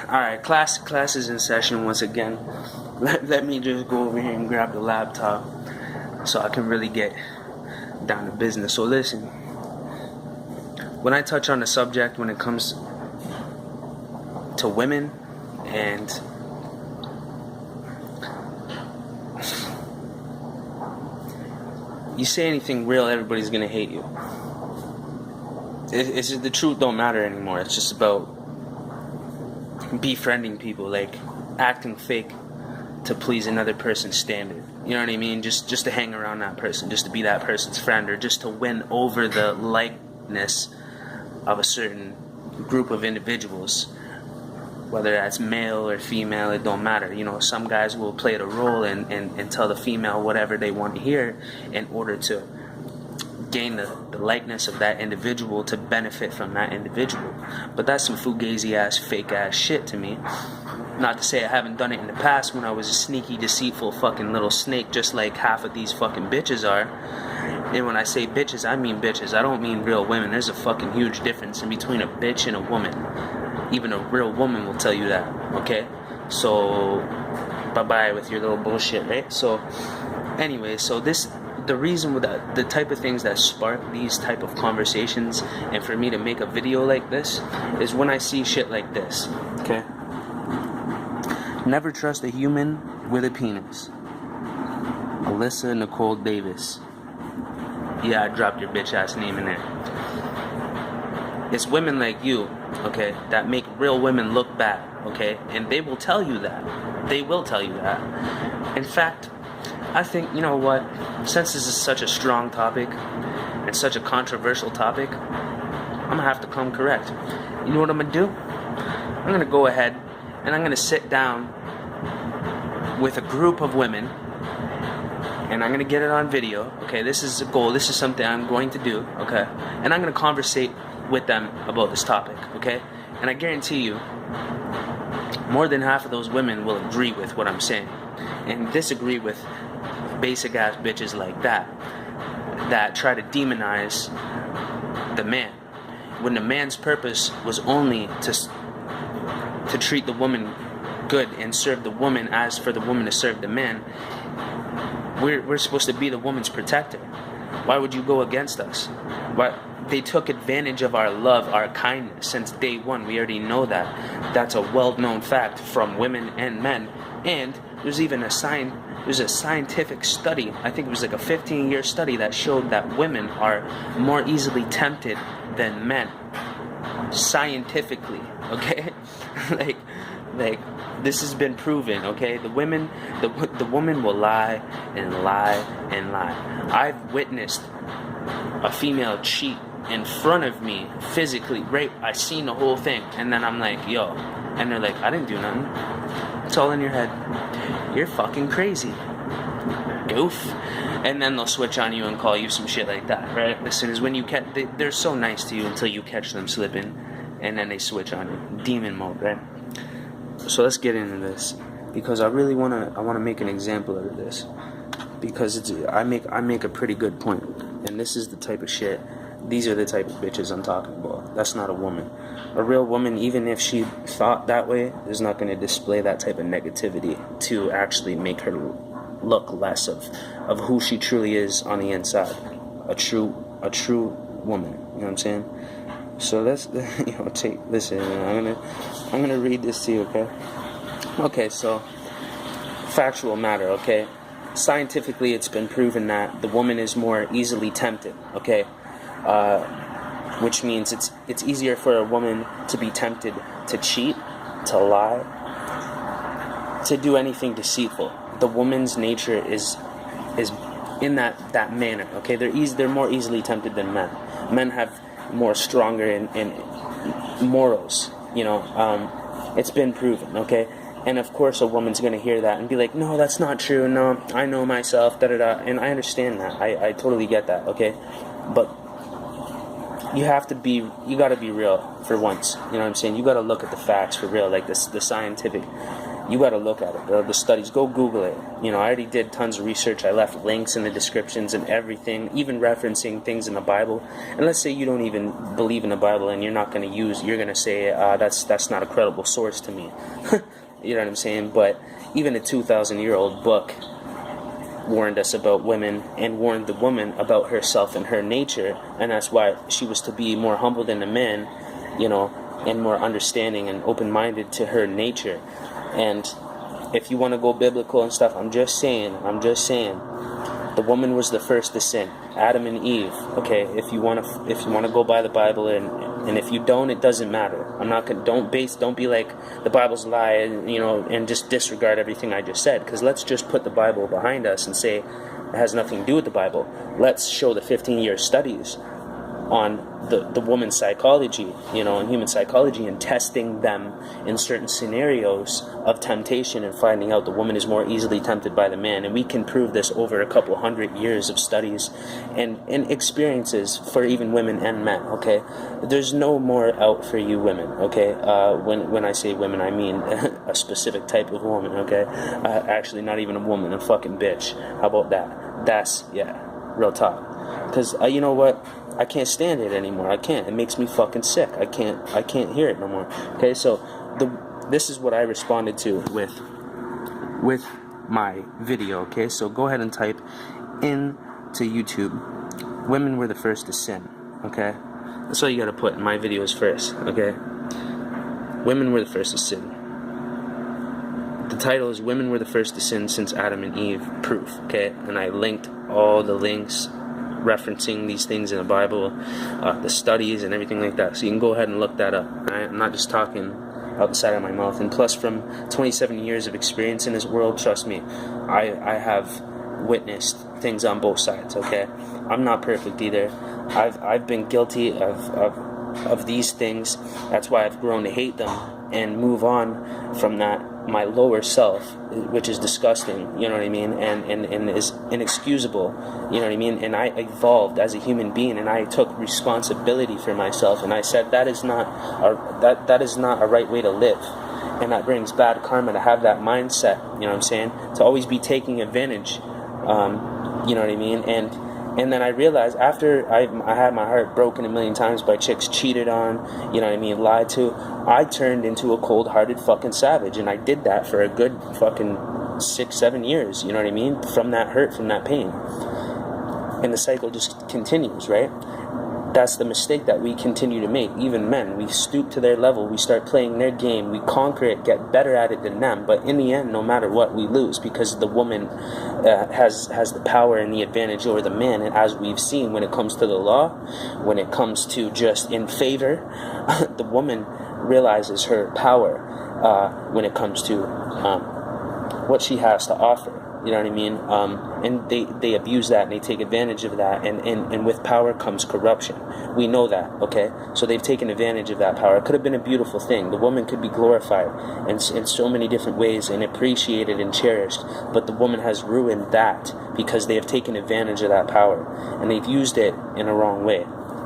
Alright, class is in session once again. Let me just go over here and grab the laptop so I can really get down to business. So listen, when I touch on the subject when it comes to women and you say anything real, everybody's gonna hate you. It's just, the truth don't matter anymore. It's just about befriending people, like acting fake to please another person's standard. You know what I mean? Just to hang around that person, just to be that person's friend, or just to win over the likeness of a certain group of individuals. Whether that's male or female, it don't matter. You know, some guys will play the role and tell the female whatever they want to hear in order to gain the likeness of that individual, to benefit from that individual. But that's some fugazi ass, fake ass shit to me. Not to say I haven't done it in the past when I was a sneaky, deceitful fucking little snake, just like half of these fucking bitches are. And when I say bitches, I mean bitches. I don't mean real women. There's a fucking huge difference in between a bitch and a woman. Even a real woman will tell you that, okay? So, bye-bye with your little bullshit, right? So, anyway, so the reason with that, the type of things that spark these type of conversations and for me to make a video like this is when I see shit like this, okay? Never trust a human with a penis. Alyssa Nicole Davis. Yeah, I dropped your bitch ass name in there. It's women like you, okay, that make real women look bad, okay? And they will tell you that. They will tell you that. In fact, I think, you know what, since this is such a strong topic and such a controversial topic, I'm going to have to come correct. You know what I'm going to do? I'm going to go ahead and I'm going to sit down with a group of women and I'm going to get it on video, okay? This is a goal. This is something I'm going to do, okay? And I'm going to conversate with them about this topic, okay? And I guarantee you, more than half of those women will agree with what I'm saying and disagree with basic ass bitches like that try to demonize the man when the man's purpose was only to treat the woman good and serve the woman as for the woman to serve the man. We're supposed to be the woman's protector. Why would you go against us? Why? They took advantage of our love, our kindness since day one. We already know that. That's a well-known fact from women and men. And there's even a scientific study, I think it was like a 15-year study that showed that women are more easily tempted than men. Scientifically, okay? like this has been proven, okay? The woman will lie and lie and lie. I've witnessed a female cheat in front of me, physically, right? I seen the whole thing, and then I'm like, yo, and they're like, I didn't do nothing. It's all in your head. You're fucking crazy, goof. And then they'll switch on you and call you some shit like that, right? As soon as when you catch, they're so nice to you until you catch them slipping, and then they switch on you, demon mode, right? So let's get into this, because I really wanna make an example out of this, because I make a pretty good point, and this is the type of shit. These are the type of bitches I'm talking about. That's not a woman. A real woman, even if she thought that way, is not going to display that type of negativity to actually make her look less of who she truly is on the inside. A true woman. You know what I'm saying? So let's listen. I'm gonna read this to you, okay? Okay, so factual matter, okay? Scientifically, it's been proven that the woman is more easily tempted, okay? Which means it's easier for a woman to be tempted to cheat, to lie, to do anything deceitful. The woman's nature is in that manner. Okay, they're more easily tempted than men. Men have more stronger in morals. You know, it's been proven. Okay. And of course, a woman's going to hear that and be like, no, that's not true. No, I know myself, da-da-da. And I understand that. I totally get that, okay? But you got to be real for once. You know what I'm saying? You got to look at the facts for real, like the scientific You got to look at it. The studies, go Google it. I already did tons of research. I left links in the descriptions and everything, even referencing things in the Bible. And let's say you don't even believe in the Bible, and you're going to say, that's not a credible source to me. You know what I'm saying? But even a 2,000-year-old book warned us about women and warned the woman about herself and her nature, and that's why she was to be more humble than the man, and more understanding and open-minded to her nature. And if you want to go biblical and stuff, I'm just saying, the woman was the first to sin, Adam and Eve. Okay, if you want to go by the Bible, and if you don't, it doesn't matter. Don't be like the Bible's a lie, and just disregard everything I just said. Because let's just put the Bible behind us and say it has nothing to do with the Bible. Let's show the 15-year studies on the woman's psychology, and human psychology, and testing them in certain scenarios of temptation and finding out the woman is more easily tempted by the man. And we can prove this over a couple hundred years of studies and experiences for even women and men, okay? There's no more out for you women, okay? When I say women, I mean a specific type of woman, okay? Actually, not even a woman, a fucking bitch. How about that? That's, real talk. Because, you know what? I can't stand it anymore. I can't. It makes me fucking sick. I can't hear it no more. Okay, so this is what I responded to with my video. Okay, so go ahead and type into YouTube, women were the first to sin. Okay, that's all you gotta put. My videos first. Okay, women were the first to sin. The title is "Women Were the First to Sin Since Adam and Eve." Proof. Okay, and I linked all the links referencing these things in the Bible, the studies and everything like that. So you can go ahead and look that up. Right? I'm not just talking out the side of my mouth. And plus, from 27 years of experience in this world, trust me, I have witnessed things on both sides. Okay, I'm not perfect either. I've been guilty of these things. That's why I've grown to hate them and move on from that. My lower self, which is disgusting, you know what I mean, and is inexcusable, you know what I mean, and I evolved as a human being, and I took responsibility for myself, and I said that is not a right way to live, and that brings bad karma to have that mindset, you know what I'm saying, to always be taking advantage, you know what I mean, and then I realized after I had my heart broken a million times by chicks cheated on, you know what I mean, lied to, I turned into a cold-hearted fucking savage, and I did that for a good fucking 6-7 years, you know what I mean, from that hurt, from that pain. And the cycle just continues, right? That's the mistake that we continue to make, even men. We stoop to their level, we start playing their game, we conquer it, get better at it than them, but in the end, no matter what, we lose, because the woman has the power and the advantage over the man. And as we've seen, when it comes to the law, when it comes to just in favor, the woman realizes her power when it comes to what she has to offer. You know what I mean? And they abuse that, and they take advantage of that, and with power comes corruption. We know that, okay? So they've taken advantage of that power. It could have been a beautiful thing. The woman could be glorified in so many different ways and appreciated and cherished, but the woman has ruined that because they have taken advantage of that power, and they've used it in a wrong way,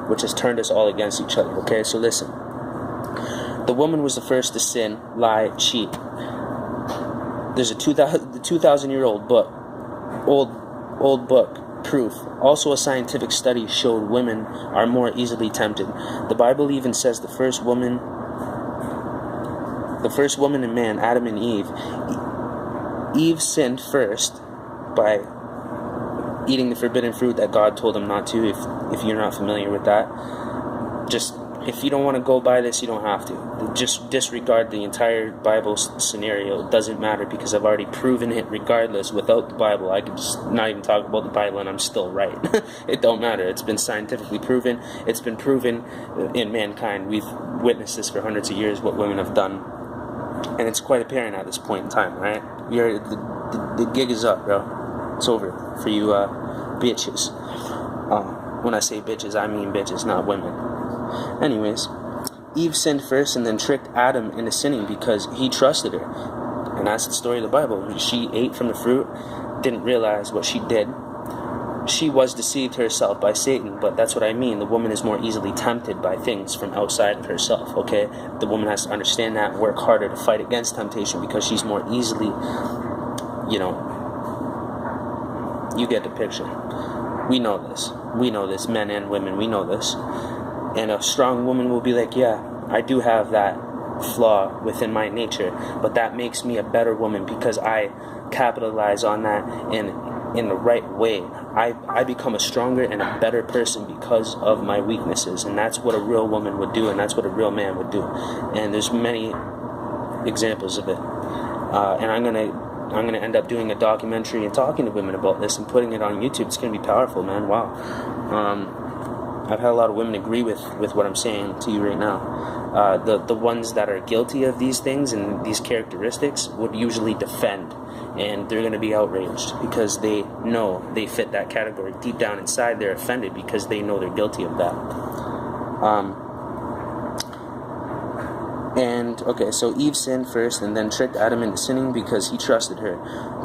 which has turned us all against each other, okay? So listen. The woman was the first to sin, lie, cheat. There's a 2,000-year-old book, old book, proof. Also, a scientific study showed women are more easily tempted. The Bible even says the first woman and man, Adam and Eve sinned first by eating the forbidden fruit that God told them not to. If you're not familiar with that, just if you don't want to go by this, you don't have to. Just disregard the entire Bible scenario. It doesn't matter, because I've already proven it regardless. Without the Bible, I could just not even talk about the Bible and I'm still right. It don't matter. It's been scientifically proven. It's been proven in mankind. We've witnessed this for hundreds of years, what women have done. And it's quite apparent at this point in time, right? The gig is up, bro. It's over for you bitches. When I say bitches, I mean bitches, not women. Anyways, Eve sinned first and then tricked Adam into sinning because he trusted her. And that's the story of the Bible. She ate from the fruit, didn't realize what she did. she was deceived herself by Satan, but that's what I mean. The woman is more easily tempted by things from outside of herself, okay? The woman has to understand that, work harder to fight against temptation, because she's more easily, you know, you get the picture. We know this, men and women, we know this. And a strong woman will be like, yeah, I do have that flaw within my nature, but that makes me a better woman because I capitalize on that in the right way. I become a stronger and a better person because of my weaknesses, and that's what a real woman would do, and that's what a real man would do. And there's many examples of it. And I'm gonna end up doing a documentary and talking to women about this and putting it on YouTube. It's gonna be powerful, man. Wow. I've had a lot of women agree with what I'm saying to you right now. The ones that are guilty of these things and these characteristics would usually defend, and they're going to be outraged because they know they fit that category. Deep down inside, they're offended because they know they're guilty of that. And okay, so Eve sinned first and then tricked Adam into sinning because he trusted her.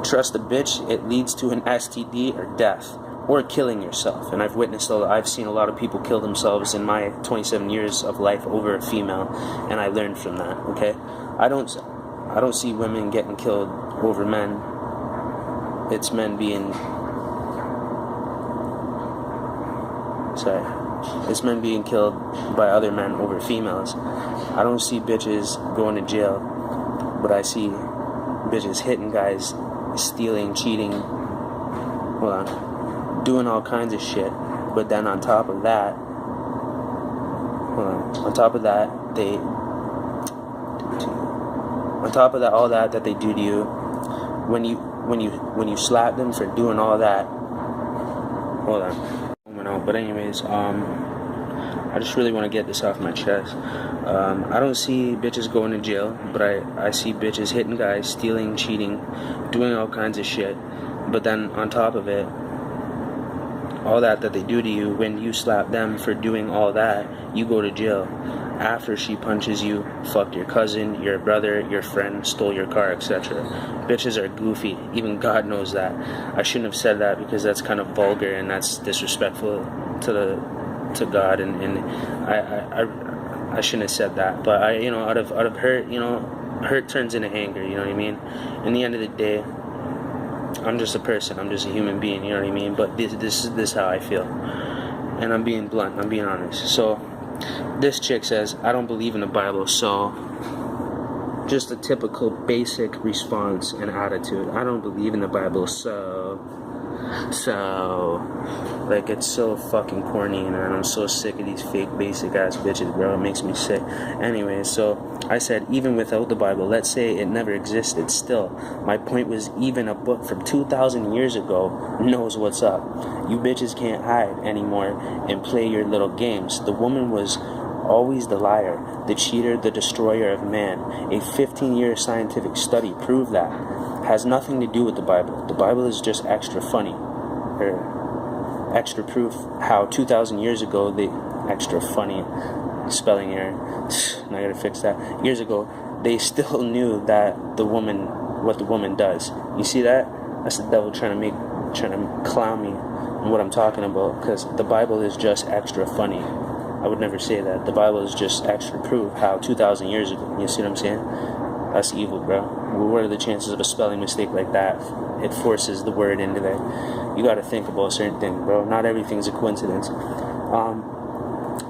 Trust a bitch, it leads to an STD or death, or killing yourself. And I've seen a lot of people kill themselves in my 27 years of life over a female, and I learned from that. Okay, I don't see women getting killed over men. It's men being it's men being killed by other men over females. I don't see bitches going to jail, but I see bitches hitting guys, stealing, cheating, doing all kinds of shit. But then on top of that, all that they do to you, when you slap them for doing all that, but anyways, I just really want to get this off my chest. I don't see bitches going to jail, but I see bitches hitting guys, stealing, cheating, doing all kinds of shit. But then on top of it, all that they do to you, when you slap them for doing all that, you go to jail. After she punches you, fucked your cousin, your brother, your friend, stole your car, etc. Bitches are goofy. Even God knows that. I shouldn't have said that because that's kind of vulgar and that's disrespectful to God, and I shouldn't have said that. But out of hurt, hurt turns into anger. You know what I mean? In the end of the day, I'm just a person. I'm just a human being. You know what I mean? But this is how I feel, and I'm being blunt. I'm being honest. So this chick says, I don't believe in the Bible. So just a typical basic response and attitude. I don't believe in the Bible. So like, it's so fucking corny, and I'm so sick of these fake basic ass bitches, bro. It makes me sick. Anyway, so I said, even without the Bible, let's say it never existed still, my point was, even a book from 2,000 years ago knows what's up. You bitches can't hide anymore and play your little games. The woman was always the liar, the cheater, the destroyer of man. A 15-year scientific study proved that. Has nothing to do with the Bible. The Bible is just extra funny, or extra proof how 2,000 years ago, the extra funny spelling error, I gotta fix that. Years ago, they still knew that what the woman does. You see that? That's the devil trying to clown me on what I'm talking about, because the Bible is just extra funny. I would never say that. The Bible is just extra proof how 2,000 years ago. You see what I'm saying? That's evil, bro. What are the chances of a spelling mistake like that? It forces the word into there. You got to think about a certain thing, bro. Not everything's a coincidence.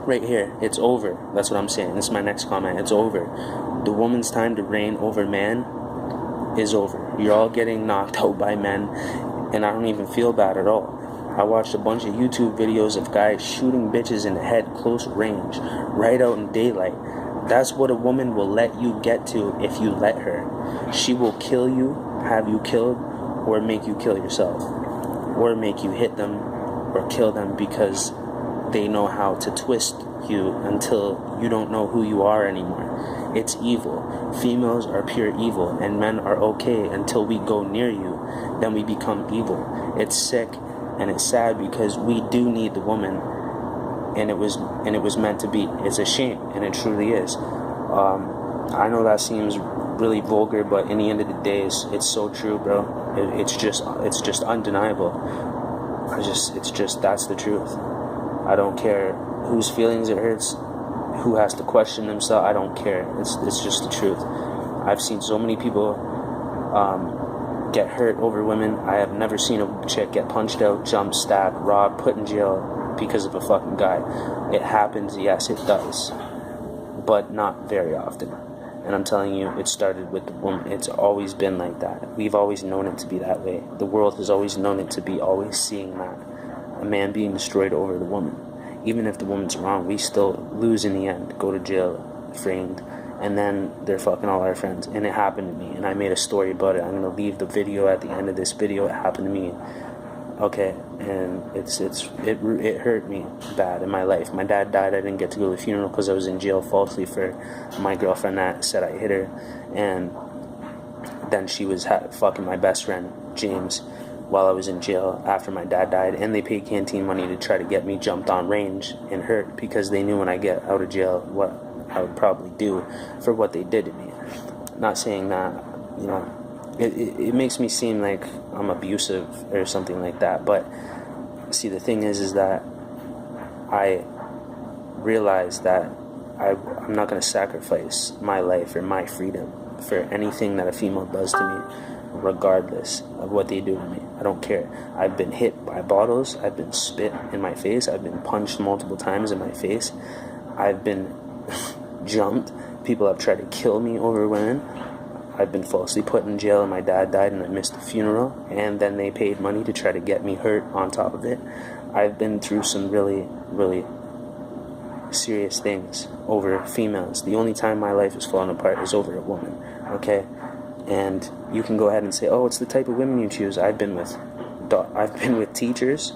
Right here, it's over. That's what I'm saying. This is my next comment. It's over. The woman's time to reign over man is over. You're all getting knocked out by men, and I don't even feel bad at all. I watched a bunch of YouTube videos of guys shooting bitches in the head close range, right out in daylight. That's what a woman will let you get to if you let her. She will kill you, have you killed, or make you kill yourself, or make you hit them or kill them because they know how to twist you until you don't know who you are anymore. It's evil. Females are pure evil, and men are okay until we go near you. Then we become evil. It's sick and it's sad because we do need the woman. And it was meant to be. It's a shame, and it truly is. I know that seems really vulgar, but in the end of the day, it's so true, bro. It's just undeniable. That's the truth. I don't care whose feelings it hurts, who has to question themselves. I don't care. It's just the truth. I've seen so many people get hurt over women. I have never seen a chick get punched out, jumped, stabbed, robbed, put in jail because of a fucking guy. It happens, yes, it does, but not very often. And I'm telling you, it started with the woman. It's always been like that. We've always known it to be that way. The world has always known it to be always seeing that. A man being destroyed over the woman. Even if the woman's wrong, we still lose in the end. Go to jail, framed, and then they're fucking all our friends. And it happened to me, and I made a story about it. I'm going to leave the video at the end of this video. It happened to me. Okay, and it hurt me bad in my life. My dad died. I didn't get to go to the funeral because I was in jail falsely for my girlfriend that said I hit her, and then she was fucking my best friend James while I was in jail after my dad died, and they paid canteen money to try to get me jumped on range and hurt because they knew when I get out of jail what I would probably do for what they did to me. Not saying that, you know, it makes me seem like I'm abusive or something like that, but see, the thing is that I realize that I'm not going to sacrifice my life or my freedom for anything that a female does to me, regardless of what they do to me. I don't care. I've been hit by bottles, I've been spit in my face, I've been punched multiple times in my face, I've been jumped, people have tried to kill me over women, I've been falsely put in jail and my dad died and I missed the funeral, and then they paid money to try to get me hurt on top of it. I've been through some really, really serious things over females. The only time my life has fallen apart is over a woman, okay? And you can go ahead and say, oh, it's the type of women you choose. I've been with teachers,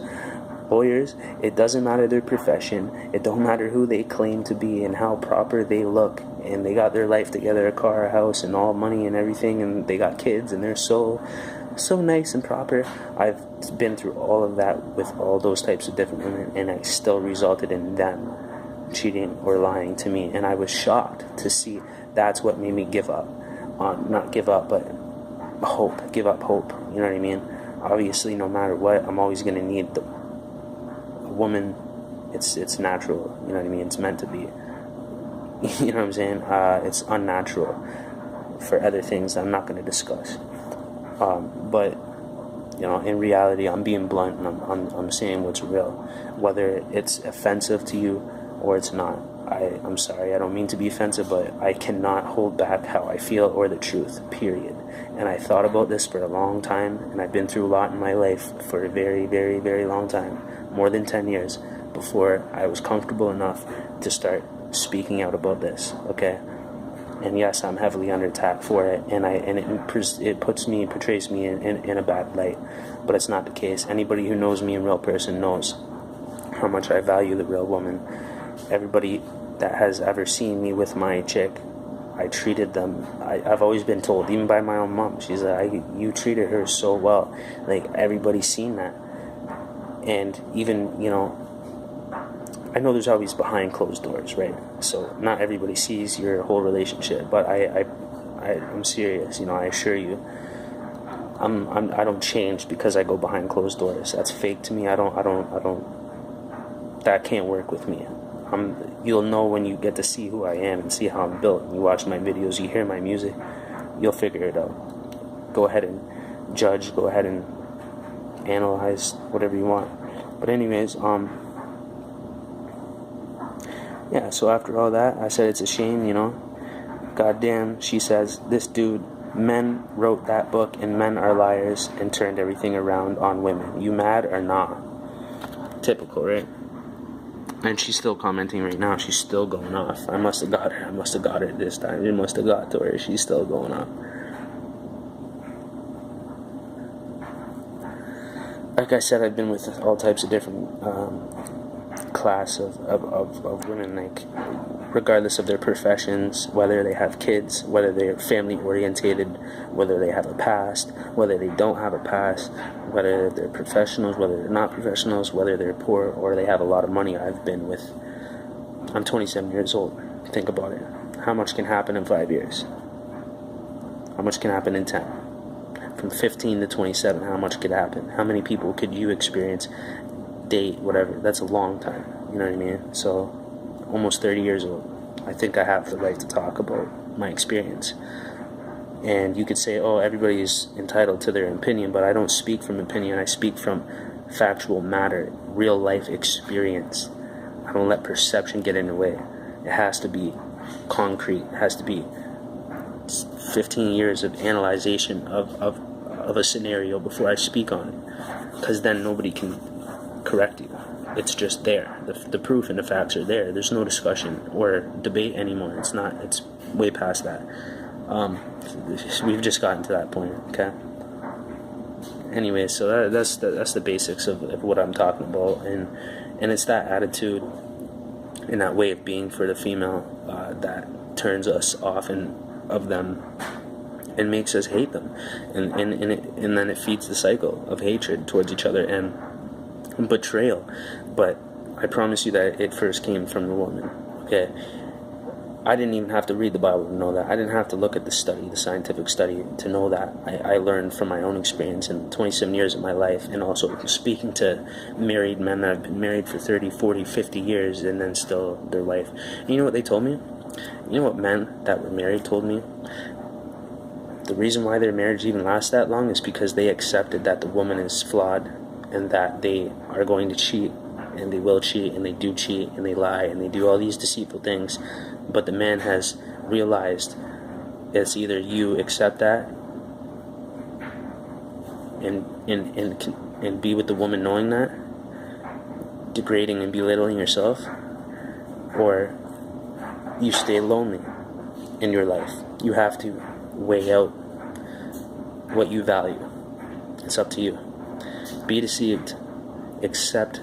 lawyers. It doesn't matter their profession. It don't matter who they claim to be and how proper they look, and they got their life together, a car, a house, and all money and everything, and they got kids, and they're so nice and proper. I've been through all of that with all those types of different women, and I still resulted in them cheating or lying to me, and I was shocked to see. That's what made me give up. Not give up, but give up hope, you know what I mean? Obviously, no matter what, I'm always going to need a woman. It's natural, you know what I mean? It's meant to be. You know what I'm saying? It's unnatural for other things that I'm not going to discuss. But, you know, in reality, I'm being blunt, and I'm saying what's real. Whether it's offensive to you or it's not. I'm sorry, I don't mean to be offensive, but I cannot hold back how I feel or the truth, period. And I thought about this for a long time, and I've been through a lot in my life for a very, very, very long time, more than 10 years, before I was comfortable enough to start speaking out about this, okay? And yes, I'm heavily under attack for it, and it portrays me in a bad light, but it's not the case. Anybody who knows me in real person knows how much I value the real woman. Everybody that has ever seen me with my chick, I treated them, I've always been told, even by my own mom, she's like, you treated her so well. Like, everybody's seen that. And even, you know, I know there's always behind closed doors, right? So not everybody sees your whole relationship, but I'm serious, you know, I assure you. I don't change because I go behind closed doors. That's fake to me. That can't work with me. You'll know when you get to see who I am and see how I'm built. You watch my videos, you hear my music, you'll figure it out. Go ahead and judge, go ahead and analyze, whatever you want. But anyways, yeah, so after all that, I said it's a shame, you know. Goddamn, she says, this dude, men wrote that book and men are liars and turned everything around on women. You mad or not? Typical, right? And she's still commenting right now. She's still going off. I must have got her this time. It must have got to her. She's still going off. Like I said, I've been with all types of different class of women, like, regardless of their professions, whether they have kids, whether they're family orientated, whether they have a past, whether they don't have a past, whether they're professionals, whether they're not professionals, whether they're poor or they have a lot of money. I'm 27 years old. Think about it. How much can happen in 5 years? How much can happen in 10? from 15 to 27, how much could happen? How many people could you experience, date, whatever? That's a long time, you know what I mean? So, almost 30 years old. I think I have the right to talk about my experience. And you could say, oh, everybody is entitled to their opinion, but I don't speak from opinion. I speak from factual matter, real life experience. I don't let perception get in the way. It has to be concrete. It has to be 15 years of analyzation of a scenario before I speak on it. Because then nobody can correct you. It's just there. The proof and the facts are there. There's no discussion or debate anymore. It's way past that. We've just gotten to that point, okay? Anyway, so that's the basics of what I'm talking about, and it's that attitude and that way of being for the female that turns us off of them and makes us hate them, and then it feeds the cycle of hatred towards each other and betrayal. But I promise you that it first came from the woman, okay? I didn't even have to read the Bible to know that. I didn't have to look at the scientific study to know that. I learned from my own experience in 27 years of my life, and also speaking to married men that have been married for 30, 40, 50 years and then still their wife. And you know what they told me? You know what men that were married told me? The reason why their marriage even lasts that long is because they accepted that the woman is flawed and that they are going to cheat, and they will cheat, and they do cheat, and they lie, and they do all these deceitful things. But the man has realized it's either you accept that and be with the woman knowing that, degrading and belittling yourself, or you stay lonely in your life. You have to weigh out what you value. It's up to you. Be deceived. Accept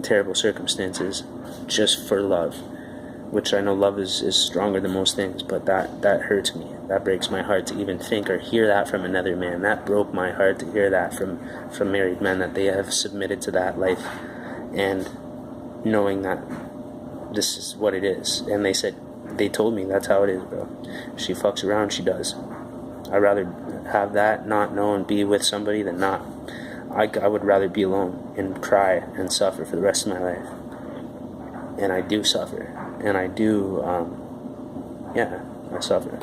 terrible circumstances just for love, which I know love is stronger than most things, but that hurts me. That breaks my heart to even think or hear that from another man. That broke my heart to hear that from married men, that they have submitted to that life and knowing that this is what it is. And they told me that's how it is, bro. She fucks around, she does. I'd rather have that, not know, and be with somebody than not. I would rather be alone and cry and suffer for the rest of my life. And I do suffer. And I do, I suffer.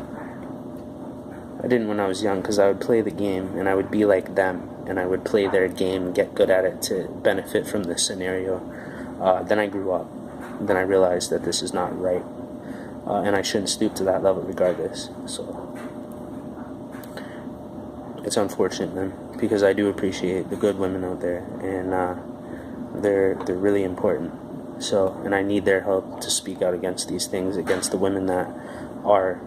I didn't when I was young, because I would play the game and I would be like them, and I would play their game and get good at it to benefit from this scenario. Then I grew up. Then I realized that this is not right. And I shouldn't stoop to that level regardless. So it's unfortunate, man, because I do appreciate the good women out there, and they're really important. So, and I need their help to speak out against these things, against the women that are,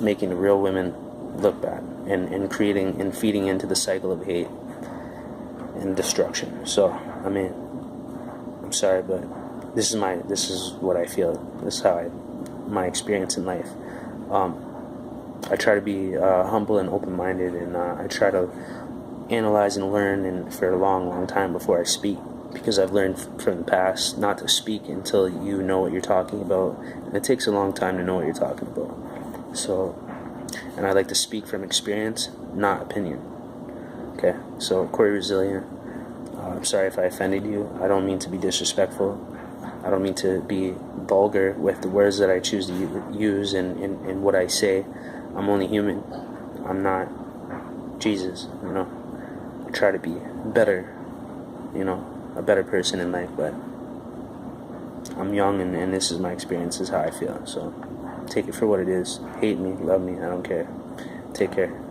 making the real women look bad, and creating and feeding into the cycle of hate and destruction. So, I mean, I'm sorry, but this is what I feel. This is my experience in life. I try to be humble and open-minded, and I try to analyze and learn and for a long, long time before I speak, because I've learned from the past not to speak until you know what you're talking about, and it takes a long time to know what you're talking about. So, and I like to speak from experience, not opinion. Okay, so Corey Resilient, I'm sorry if I offended you. I don't mean to be disrespectful. I don't mean to be vulgar with the words that I choose to use and what I say. I'm only human. I'm not Jesus, I try to be better, a better person in life, but I'm young, and this is my experience, this is how I feel. So take it for what it is. Hate me, love me, I don't care. Take care.